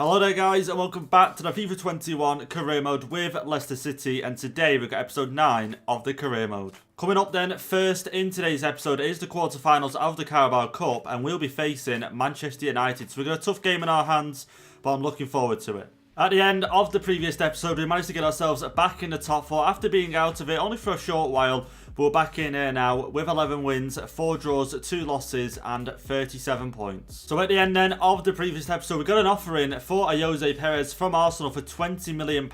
Hello there guys and welcome back to the FIFA 21 career mode with Leicester City, and today we've got episode 9 of the career mode. Coming up then, first in today's episode is the quarterfinals of the Carabao Cup, and we'll be facing Manchester United. So we've got a tough game in our hands, but I'm looking forward to it. At the end of the previous episode, we managed to get ourselves back in the top 4 after being out of it only for a short while. But we're back in here now with 11 wins, 4 draws, 2 losses and 37 points. So at the end then of the previous episode, we got an offer in for Renzy PEREZ from Arsenal for £20 million.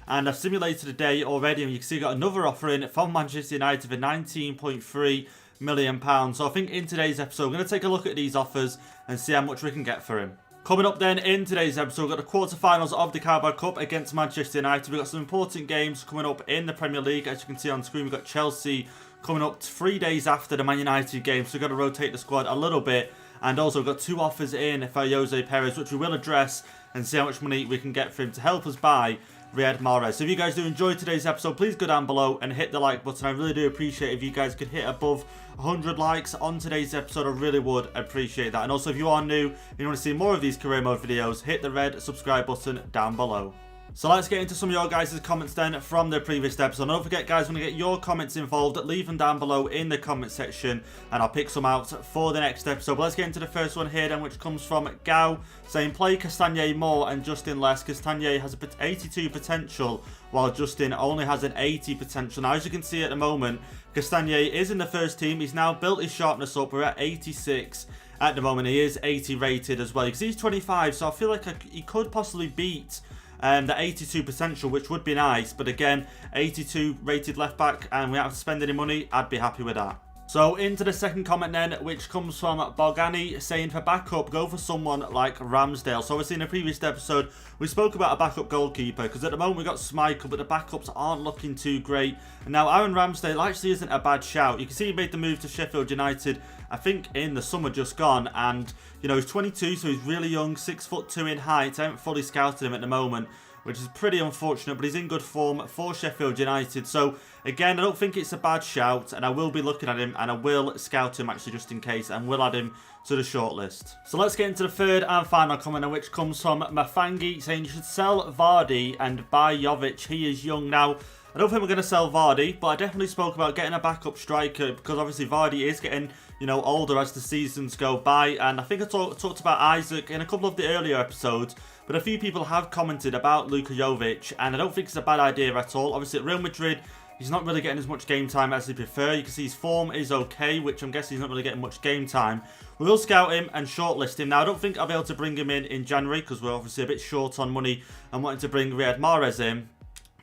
And I've simulated a day already, and you can see we got another offer in from Manchester United for £19.3 million. So I think in today's episode, we're going to take a look at these offers and see how much we can get for him. Coming up then in today's episode, we've got the quarterfinals of the Carabao Cup against Manchester United. We've got some important games coming up in the Premier League. As you can see on screen, we've got Chelsea coming up 3 days after the Man United game. So we've got to rotate the squad a little bit. And also we've got 2 offers in for Renzy PEREZ, which we will address and see how much money we can get for him to help us buy Mahrez. So if you guys do enjoy today's episode, please go down below and hit the like button. I really do appreciate if you guys could hit above 100 likes on today's episode. I really would appreciate that. And also if you are new and you want to see more of these career mode videos, hit the red subscribe button down below. So let's get into some of your guys' comments then from the previous episode. And don't forget guys, when you get your comments involved, leave them down below in the comment section and I'll pick some out for the next episode. But let's get into the first one here then, which comes from Gao, saying play Castagne more and Justin less. Castagne has a 82 potential while Justin only has an 80 potential. Now as you can see at the moment, Castagne is in the first team. He's now built his sharpness up. We're at 86 at the moment. He is 80 rated as well. You can see he's 25, so I feel like he could possibly beat the 82 potential, which would be nice. But again, 82 rated left back and we don't have to spend any money. I'd be happy with that. So into the second comment then, which comes from Bogani, saying for backup, go for someone like Ramsdale. So obviously in a previous episode, we spoke about a backup goalkeeper, because at the moment we've got Schmeichel, but the backups aren't looking too great. And now Aaron Ramsdale actually isn't a bad shout. You can see he made the move to Sheffield United, I think in the summer just gone. And, you know, he's 22, so he's really young, 6'2" in height. I haven't fully scouted him at the moment, which is pretty unfortunate, but he's in good form for Sheffield United. So, again, I don't think it's a bad shout, and I will be looking at him, and I will scout him, actually, just in case, and will add him to the shortlist. So, let's get into the third and final comment, which comes from Mafangi, saying you should sell Vardy and buy Jovic. He is young now. I don't think we're going to sell Vardy, but I definitely spoke about getting a backup striker, because obviously Vardy is getting, you know, older as the seasons go by. And I think I talked about Isaac in a couple of the earlier episodes, but a few people have commented about Luka Jovic, and I don't think it's a bad idea at all. Obviously at Real Madrid, he's not really getting as much game time as they prefer. You can see his form is okay, which I'm guessing he's not really getting much game time. We will scout him and shortlist him. Now, I don't think I'll be able to bring him in January, because we're obviously a bit short on money and wanting to bring Mahrez in.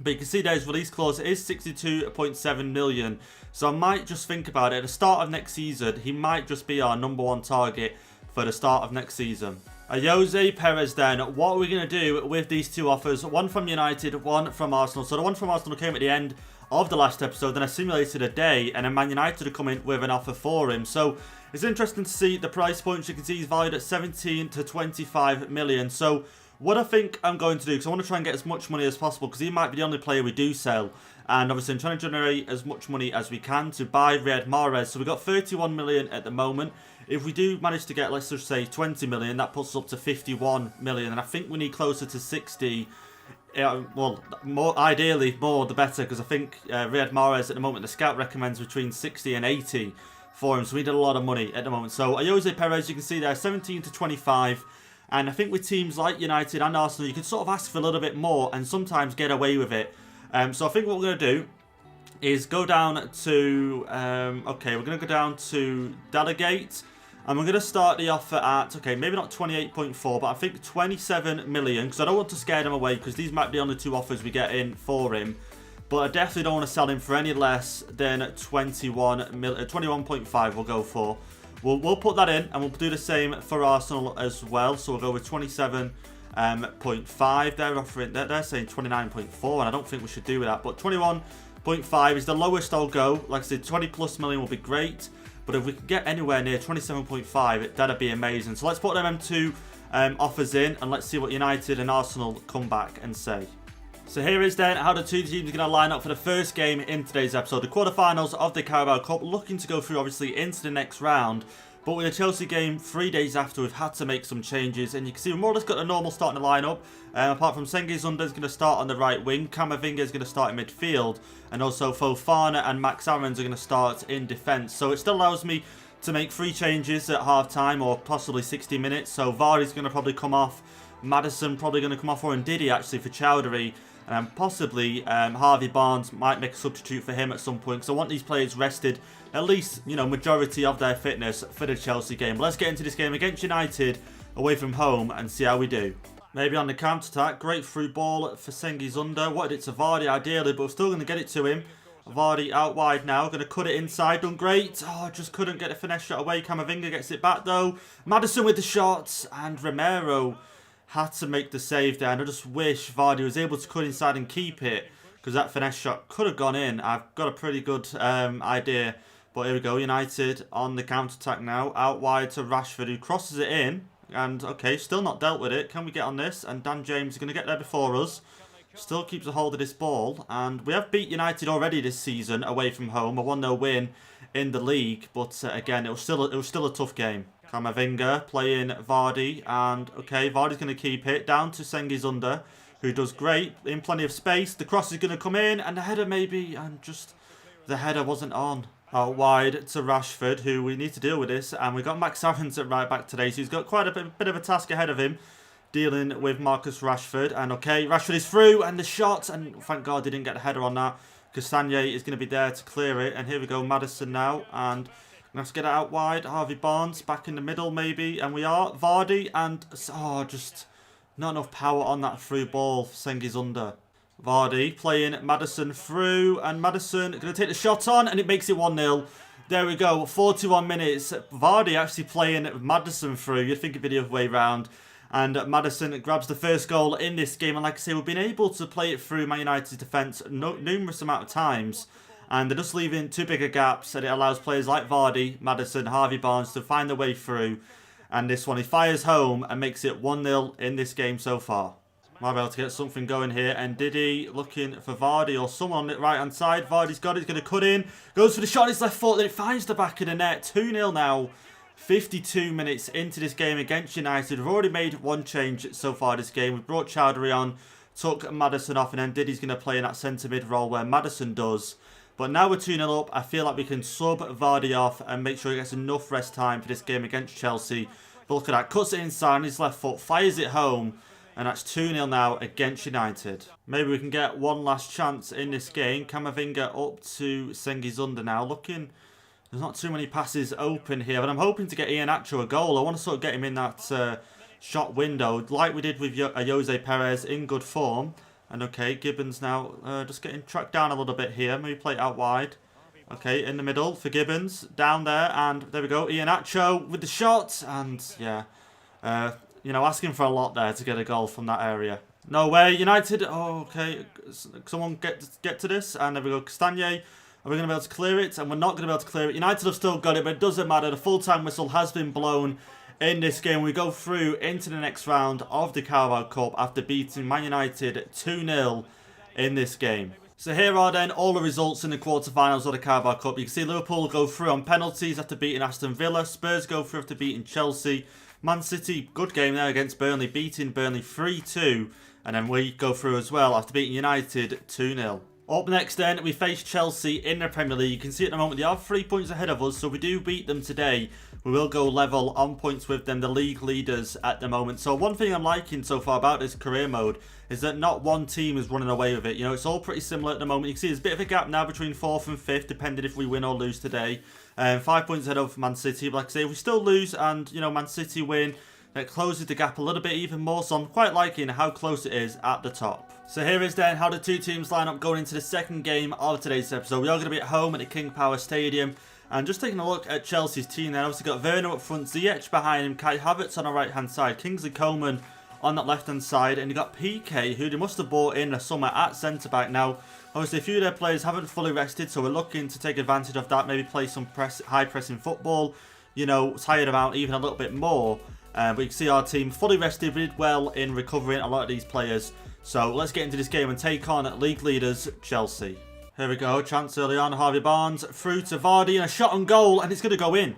But you can see there his release clause is 62.7 million. So I might just think about it. At the start of next season, he might just be our #1 target for the start of next season. Renzy PEREZ then, what are we going to do with these 2 offers? One from United, one from Arsenal. So the one from Arsenal came at the end of the last episode, then I simulated a day, and then Man United had come in with an offer for him. So it's interesting to see the price points. You can see he's valued at 17 to 25 million. So what I think I'm going to do, because I want to try and get as much money as possible, because he might be the only player we do sell. And obviously I'm trying to generate as much money as we can to buy Mahrez. So we've got 31 million at the moment. If we do manage to get, let's just say 20 million, that puts us up to 51 million. And I think we need closer to 60. Well, ideally more the better, because I think Mahrez at the moment, the scout recommends between 60 and 80 for him. So we need a lot of money at the moment. So Renzy PEREZ, you can see there, 17 to 25. And I think with teams like United and Arsenal, you can sort of ask for a little bit more and sometimes get away with it. So I think what we're going to do is go down to, okay, we're going to go down to delegate. And we're going to start the offer at, okay, maybe not 28.4, but I think 27 million. Because I don't want to scare them away, because these might be the only 2 offers we get in for him. But I definitely don't want to sell him for any less than 21.5 we'll go for. We'll put that in, and we'll do the same for Arsenal as well. So we'll go with 27.5. They're offering, they're saying 29.4, and I don't think we should do that. But 21.5 is the lowest I'll go. Like I said, 20 plus million will be great. But if we can get anywhere near 27.5, that'd be amazing. So let's put them 2 offers in, and let's see what United and Arsenal come back and say. So here is then how the 2 teams are going to line up for the first game in today's episode. The quarterfinals of the Carabao Cup, looking to go through obviously into the next round. But with the Chelsea game 3 days after, we've had to make some changes, and you can see we've more or less got a normal starting lineup. Apart from Cengiz Under is going to start on the right wing, Camavinga is going to start in midfield, and also Fofana and Max Aarons are going to start in defence. So it still allows me to make 3 changes at half-time, or possibly 60 minutes. So Vardy's going to probably come off, Maddison probably going to come off, or Ndidi actually for Chowdhury. And possibly Harvey Barnes might make a substitute for him at some point. So I want these players rested, at least, you know, majority of their fitness for the Chelsea game. But let's get into this game against United away from home and see how we do. Maybe on the counter-attack. Great through ball for Cengiz Under. Wanted it to Vardy ideally, but we're still going to get it to him. Vardy out wide now. Going to cut it inside. Done great. Oh, just couldn't get a finesse shot away. Camavinga gets it back though. Maddison with the shots. And Romero had to make the save there, and I just wish Vardy was able to cut inside and keep it, because that finesse shot could have gone in. I've got a pretty good idea, but here we go. United on the counter-attack now, out wide to Rashford, who crosses it in, and okay, still not dealt with it. Can we get on this? And Dan James is going to get there before us. Still keeps a hold of this ball, and we have beat United already this season away from home, a 1-0 win in the league, but again, it was still a tough game. Camavinga playing Vardy, and okay, Vardy's going to keep it down to Cengiz Under, who does great in plenty of space. The cross is going to come in, and the header maybe, and just the header wasn't on. Out wide to Rashford, who we need to deal with this, and we've got Max Aarons at right back today, so he's got quite a bit of a task ahead of him, dealing with Marcus Rashford. And okay, Rashford is through, and the shot, and thank God he didn't get the header on that. Castagne is going to be there to clear it, and here we go, Maddison now, and let's get it out wide. Harvey Barnes back in the middle maybe, and we are. Vardy, and oh, just not enough power on that through ball for Cengiz Under. Vardy playing Maddison through, and Maddison going to take the shot on, and it makes it 1-0. There we go, 41 minutes. Vardy actually playing Maddison through. You'd think it'd be the other way round. And Maddison grabs the first goal in this game, and like I say, we've been able to play it through Man United's defence numerous amount of times. And they're just leaving too big a gaps, and it allows players like Vardy, Maddison, Harvey Barnes to find their way through. And this one, he fires home and makes it 1-0 in this game so far. Might be able to get something going here. And Ndidi looking for Vardy or someone on the right-hand side. Vardy's got it, he's going to cut in. Goes for the shot on his left foot, then it finds the back of the net. 2-0 now. 52 minutes into this game against United. We've already made 1 change so far this game. We've brought Chowdhury on, took Maddison off, and then Ndidi's going to play in that centre-mid role where Maddison does. But now we're 2-0 up. I feel like we can sub Vardy off and make sure he gets enough rest time for this game against Chelsea. But look at that. Cuts it inside on his left foot. Fires it home. And that's 2-0 now against United. Maybe we can get one last chance in this game. Camavinga up to Cengiz Under now. Looking, there's not too many passes open here. But I'm hoping to get Iheanacho a goal. I want to sort of get him in that shot window. Like we did with Jose Perez in good form. And okay, Gibbons now just getting tracked down a little bit here. Maybe play it out wide. Okay, in the middle for Gibbons. Down there, and there we go. Iheanacho with the shot. And yeah, you know, asking for a lot there to get a goal from that area. No way, United. Oh, okay, someone get to this. And there we go, Castagne. Are we going to be able to clear it? And we're not going to be able to clear it. United have still got it, but it doesn't matter. The full-time whistle has been blown in this game. We go through into the next round of the Carabao Cup after beating Man United 2-0 in this game. So here are then all the results in the quarterfinals of the Carabao Cup. You can see Liverpool go through on penalties after beating Aston Villa. Spurs go through after beating Chelsea. Man City, good game there against Burnley, beating Burnley 3-2. And then we go through as well after beating United 2-0. Up next then, we face Chelsea in the Premier League. You can see at the moment they are 3 points ahead of us, so if we do beat them today, we will go level on points with them, the league leaders at the moment. So one thing I'm liking so far about this career mode is that not one team is running away with it. You know, it's all pretty similar at the moment. You can see there's a bit of a gap now between 4th and 5th, depending if we win or lose today. 5 points ahead of Man City. But like I say, if we still lose and, you know, Man City win, that closes the gap a little bit even more. So I'm quite liking how close it is at the top. So here is then how the two teams line up going into the second game of today's episode. We are going to be at home at the King Power Stadium. And just taking a look at Chelsea's team there, obviously got Werner up front, Ziyech behind him, Kai Havertz on the right hand side, Kingsley Coman on that left hand side, and you got PK, who they must have bought in the summer at centre back. Now obviously a few of their players haven't fully rested, so we're looking to take advantage of that, maybe play some high pressing football, you know, tire them out even a little bit more. But you can see our team fully rested. We did well in recovering a lot of these players. So let's get into this game and take on league leaders Chelsea. Here we go, chance early on, Harvey Barnes through to Vardy and a shot on goal, and it's going to go in.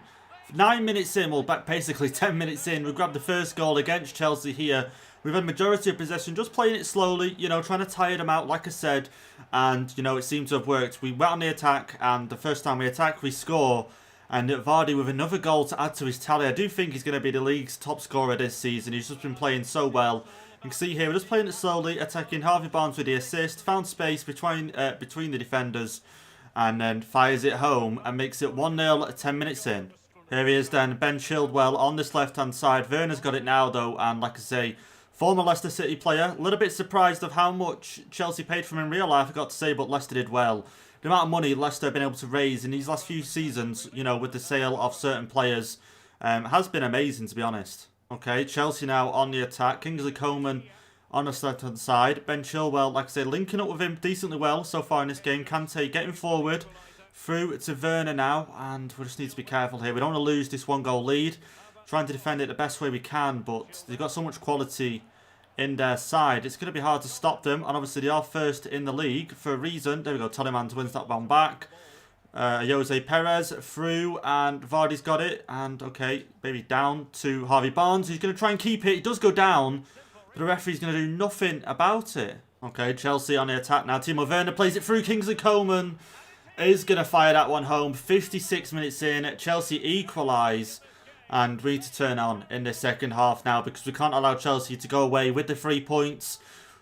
9 minutes in, well, basically 10 minutes in, we grabbed the first goal against Chelsea here. We've had majority of possession, just playing it slowly, you know, trying to tire them out, like I said. And, you know, it seemed to have worked. We went on the attack, and the first time we attack, we score. And Vardy with another goal to add to his tally. I do think he's going to be the league's top scorer this season. He's just been playing so well. You can see here, we're just playing it slowly, attacking Harvey Barnes with the assist. Found space between the defenders. And then fires it home and makes it 1-0 10 minutes in. Here he is then, Ben Chilwell on this left-hand side. Werner's got it now, though. And like I say, former Leicester City player. A little bit surprised of how much Chelsea paid for him in real life, I got to say, but Leicester did well. The amount of money Leicester have been able to raise in these last few seasons, you know, with the sale of certain players, has been amazing, to be honest. Okay, Chelsea now on the attack. Kingsley Coman on the left-hand side. Ben Chilwell, like I say, linking up with him decently well so far in this game. Kante getting forward through to Werner now, and we just need to be careful here. We don't want to lose this 1-goal lead. Trying to defend it the best way we can, but they've got so much quality in their side. It's going to be hard to stop them, and obviously they are first in the league for a reason. There we go, Telemans wins that one back. Jose Perez through, and Vardy's got it, and okay, maybe down to Harvey Barnes. He's going to try and keep it. It does go down, but the referee's going to do nothing about it. Okay, Chelsea on the attack now. Timo Werner plays it through. Kingsley Coman is going to fire that one home. 56 minutes in, Chelsea equalise. And we need to turn on in the second half now, because we can't allow Chelsea to go away with the 3 points.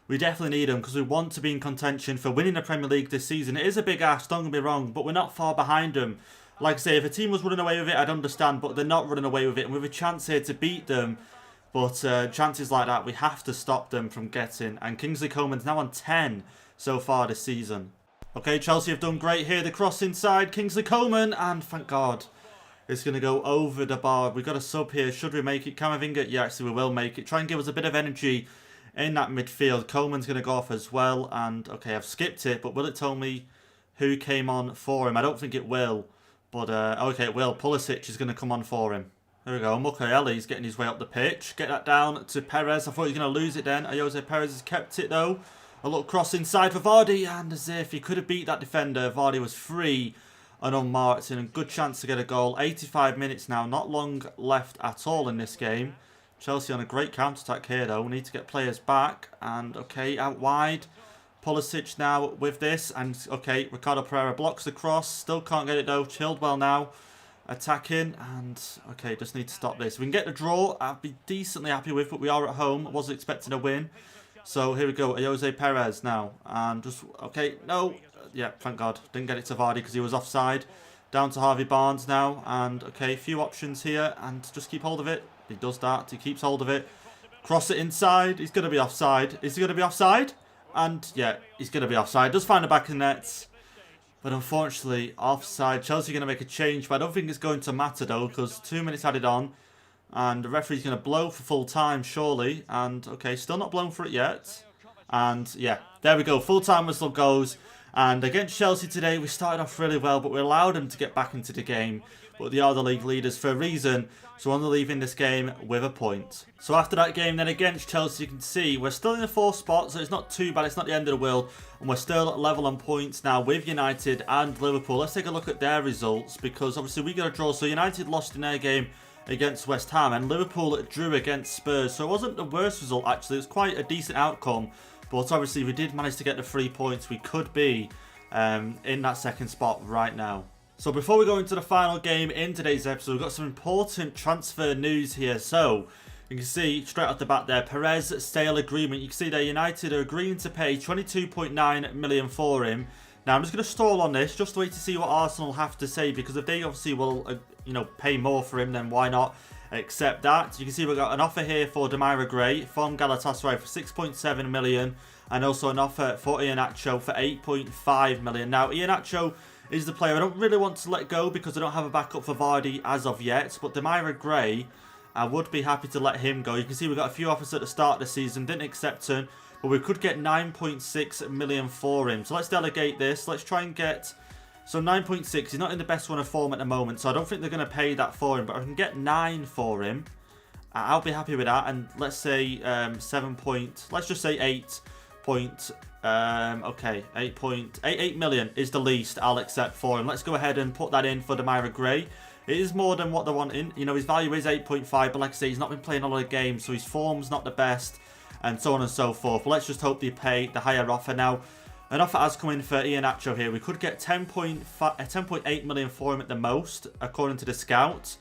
We definitely need them, because we want to be in contention for winning the Premier League this season. It is a big ask, don't get me wrong, but we're not far behind them. Like I say, if a team was running away with it, I'd understand, but they're not running away with it. And we have a chance here to beat them, but chances like that, we have to stop them from getting. And Kingsley Coman's now on 10 so far this season. Okay, Chelsea have done great here. The cross inside, Kingsley Coman, and thank God. It's going to go over the bar. We've got a sub here. Should we make it? Camavinga? Yeah, actually we will make it. Try and give us a bit of energy in that midfield. Coleman's going to go off as well. And, okay, I've skipped it. But will it tell me who came on for him? I don't think it will. But, okay, it will. Pulisic is going to come on for him. There we go. Mukiele's getting his way up the pitch. Get that down to Perez. I thought he was going to lose it then. Jose Perez has kept it, though. A little cross inside for Vardy. And as if he could have beat that defender, Vardy was free and unmarked, and a good chance to get a goal. 85 minutes now, not long left at all in this game. Chelsea on a great counter-attack here though. We need to get players back, and okay, out wide. Pulisic now with this, and okay, Ricardo Pereira blocks the cross, still can't get it though. Chilwell now attacking, and okay, just need to stop this. We can get the draw, I'd be decently happy with, but we are at home. I wasn't expecting a win. So here we go, Jose Perez now, and just, okay, no. Yeah, thank God. Didn't get it to Vardy because he was offside. Down to Harvey Barnes now. And, okay, a few options here. And just keep hold of it. He does that. He keeps hold of it. Cross it inside. He's going to be offside. Is he going to be offside? And, yeah, he's going to be offside. Does find the back of the nets. But unfortunately, offside. Chelsea are going to make a change. But I don't think it's going to matter, though, because 2 minutes added on. And the referee's going to blow for full time, surely. And, okay, still not blown for it yet. And, yeah, there we go. Full time whistle goes. And against Chelsea today, we started off really well, but we allowed them to get back into the game. But they are the league leaders for a reason, so only leaving this game with a point. So after that game then against Chelsea, you can see we're still in the 4th spot, so it's not too bad, it's not the end of the world. And we're still level on points now with United and Liverpool. Let's take a look at their results, because obviously we got a draw. So United lost in their game against West Ham, and Liverpool drew against Spurs. So it wasn't the worst result actually, it was quite a decent outcome. But obviously we did manage to get the 3 points. We could be in that 2nd spot right now. So before we go into the final game in today's episode, we've got some important transfer news here. So you can see straight off the bat there, PEREZ sale agreement. You can see there United are agreeing to pay 22.9 million for him. Now I'm just going to stall on this, just to wait to see what Arsenal have to say, because if they obviously will, you know, pay more for him, then why not accept that? You can see we've got an offer here for Demarai Gray from Galatasaray for 6.7 million, and also an offer for Iheanacho for 8.5 million. Now Iheanacho is the player I don't really want to let go because I don't have a backup for Vardy as of yet, but Demarai Gray, I would be happy to let him go. You can see we've got a few offers at the start of the season, didn't accept him, but we could get 9.6 million for him. So let's delegate this. Let's try and get... So 9.6, he's not in the best run of form at the moment, so I don't think they're going to pay that for him, but I can get 9 for him. I'll be happy with that, and let's say 7 point... Let's just say 8 point... okay, 8 million is the least I'll accept for him. Let's go ahead and put that in for Demarai Gray. It is more than what they're wanting. You know, his value is 8.5, but like I say, he's not been playing a lot of games, so his form's not the best, and so on and so forth. But let's just hope they pay the higher offer. Now, an offer has come in for Iheanacho here. We could get 10.8 million for him at the most, according to the scout.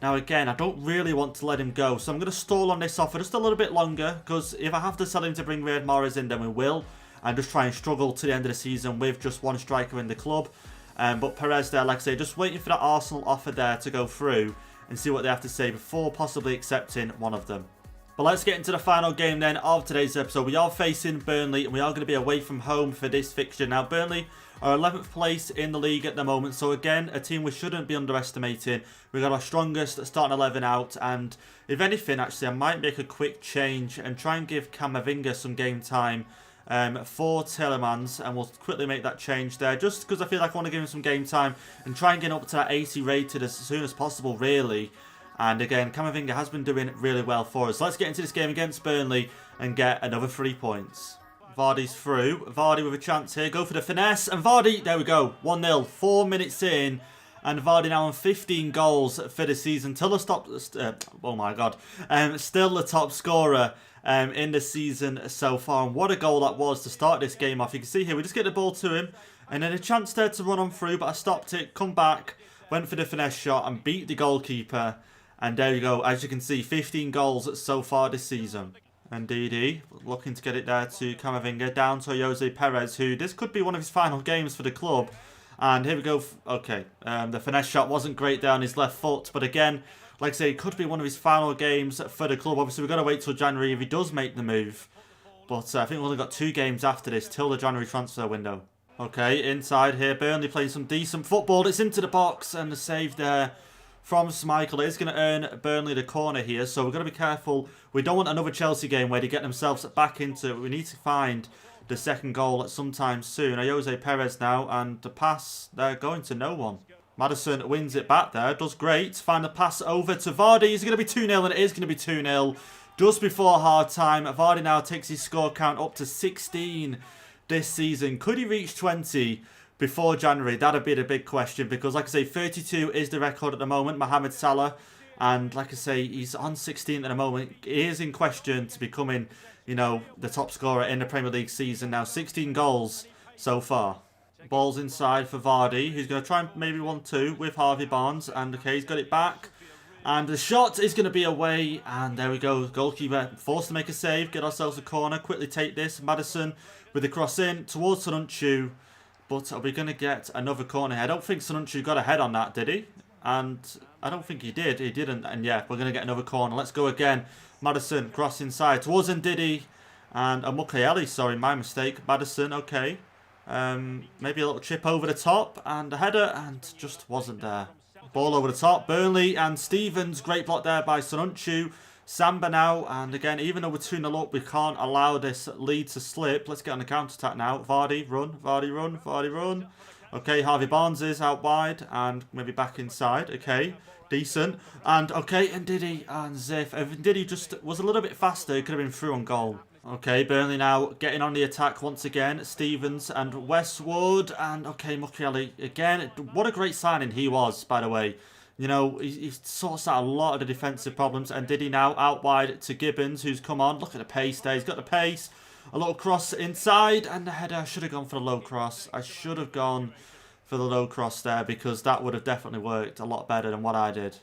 Now, again, I don't really want to let him go, so I'm going to stall on this offer just a little bit longer, because if I have to sell him to bring Riyad Mahrez in, then we will, and just try and struggle to the end of the season with just one striker in the club. But PEREZ there, like I say, just waiting for that Arsenal offer there to go through and see what they have to say before possibly accepting one of them. But let's get into the final game then of today's episode. We are facing Burnley, and we are going to be away from home for this fixture. Now, Burnley are 11th place in the league at the moment, so again, a team we shouldn't be underestimating. We've got our strongest starting 11 out, and if anything, actually, I might make a quick change and try and give Camavinga some game time for Tielemans, and we'll quickly make that change there, just because I feel like I want to give him some game time and try and get up to that 80 rated as soon as possible, really. And again, Camavinga has been doing really well for us. Let's get into this game against Burnley and get another 3 points. Vardy's through. Vardy with a chance here. Go for the finesse. And Vardy, there we go. 1-0. 4 minutes in. And Vardy now on 15 goals for the season. Still the top scorer in the season so far. And what a goal that was to start this game off. You can see here, we just get the ball to him. And then a chance there to run on through. But I stopped it. Come back. Went for the finesse shot and beat the goalkeeper. And there you go, as you can see, 15 goals so far this season. And DD looking to get it there to Camavinga, down to Jose PEREZ, who this could be one of his final games for the club. And here we go. Okay, the finesse shot wasn't great there on his left foot. But again, like I say, it could be one of his final games for the club. Obviously, we've got to wait till January if he does make the move. But I think we've only got 2 games after this till the January transfer window. Okay, inside here, Burnley playing some decent football. It's into the box and the save there from Schmeichel. It is going to earn Burnley the corner here, so we've got to be careful. We don't want another Chelsea game where they get themselves back into it. We need to find the second goal at some time soon. Jose PEREZ now, and the pass, they're going to no one. Maddison wins it back there, does great. Find the pass over to Vardy. Is it going to be 2-0? And it is going to be 2-0 just before half time. Vardy now takes his score count up to 16 this season. Could he reach 20 before January? That'd be the big question, because like I say, 32 is the record at the moment, Mohamed Salah, and like I say, he's on 16 at the moment. He is in question to becoming, you know, the top scorer in the Premier League season now. 16 goals so far. Ball's inside for Vardy, who's going to try and maybe 1-2 with Harvey Barnes, and okay, he's got it back, and the shot is going to be away, and there we go. Goalkeeper forced to make a save, get ourselves a corner, quickly take this. Maddison with the cross in towards Sonuncu. But are we going to get another corner here? I don't think Sonuncu got a head on that, did he? And I don't think he did. He didn't. And yeah, we're going to get another corner. Let's go again. Maddison, cross inside towards Ndidi. And Mukiele, sorry, my mistake. Maddison, okay. Maybe a little chip over the top. And a header, and just wasn't there. Ball over the top. Burnley and Stevens. Great block there by Sonuncu. Samba now, and again, even though we're 2-0 up, we can't allow this lead to slip. Let's get on the counter-attack now. Vardy, run, Vardy, run, Vardy, run. Okay, Harvey Barnes is out wide, and maybe back inside. Okay, decent. And, okay, Ndidi and Ziff. If Ndidi just was a little bit faster, he could have been through on goal. Okay, Burnley now getting on the attack once again. Stevens and Westwood, and, okay, Mukiele again. What a great signing he was, by the way. You know, he sorts out a lot of the defensive problems. And Diddy now out wide to Gibbons, who's come on. Look at the pace there. He's got the pace. A little cross inside. And the header. I should have gone for the low cross. I should have gone for the low cross there, because that would have definitely worked a lot better than what I did.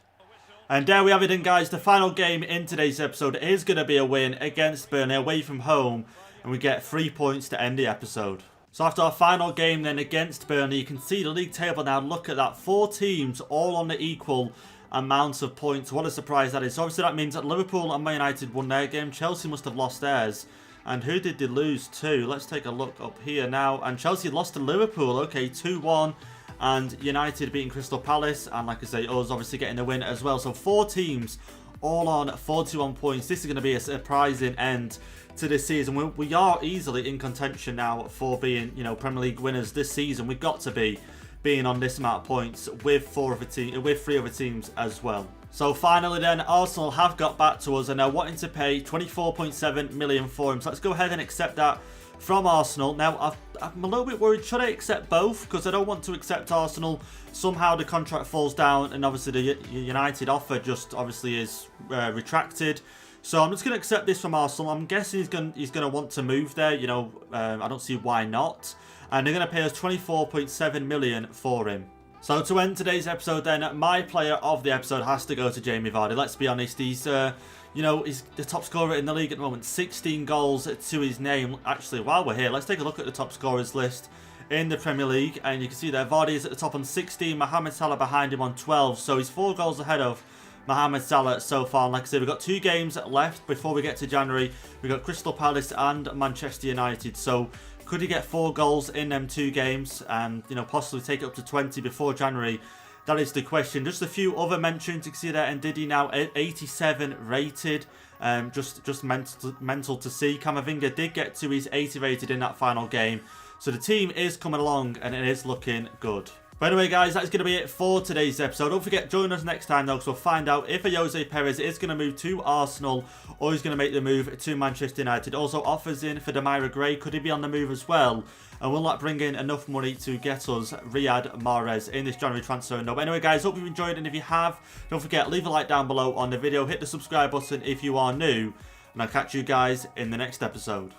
And there we have it then, guys. The final game in today's episode is going to be a win against Burnley away from home. And we get 3 points to end the episode. So after our final game then against Burnley, you can see the league table now. Look at that. 4 teams all on the equal amount of points. What a surprise that is. So obviously that means that Liverpool and Man United won their game. Chelsea must have lost theirs. And who did they lose to? Let's take a look up here now. And Chelsea lost to Liverpool. Okay, 2-1. And United beating Crystal Palace. And like I say, us obviously getting the win as well. So 4 teams all on 41 points. This is going to be a surprising end to this season. We are easily in contention now for being, you know, Premier League winners this season. We've got to be, being on this amount of points with three other teams as well. So finally then, Arsenal have got back to us and are wanting to pay 24.7 million for him. So let's go ahead and accept that from Arsenal. Now, I'm a little bit worried. Should I accept both? Because I don't want to accept Arsenal. Somehow the contract falls down and obviously the United offer just obviously is retracted. So I'm just going to accept this from Arsenal. I'm guessing he's going to want to move there. You know, I don't see why not. And they're going to pay us 24.7 million for him. So to end today's episode then, my player of the episode has to go to Jamie Vardy. Let's be honest, he's you know, he's the top scorer in the league at the moment. 16 goals to his name. Actually, while we're here, let's take a look at the top scorers list in the Premier League. And you can see there, Vardy is at the top on 16. Mohamed Salah behind him on 12. So he's 4 goals ahead of Mohamed Salah so far. And like I said, we've got 2 games left before we get to January. We've got Crystal Palace and Manchester United. So could he get 4 goals in them 2 games and, you know, possibly take it up to 20 before January? That is the question. Just a few other mentions. You can see there, Ndidi now 87 rated. Just mental to see. Camavinga did get to his 80 rated in that final game. So the team is coming along and it is looking good. But anyway, guys, that's going to be it for today's episode. Don't forget, join us next time, though, because we'll find out if Jose Perez is going to move to Arsenal or he's going to make the move to Manchester United. Also, offers in for Demira Gray. Could he be on the move as well? And will that bring in enough money to get us Riyad Mahrez in this January transfer window? But anyway, guys, hope you've enjoyed. And if you have, don't forget, leave a like down below on the video. Hit the subscribe button if you are new. And I'll catch you guys in the next episode.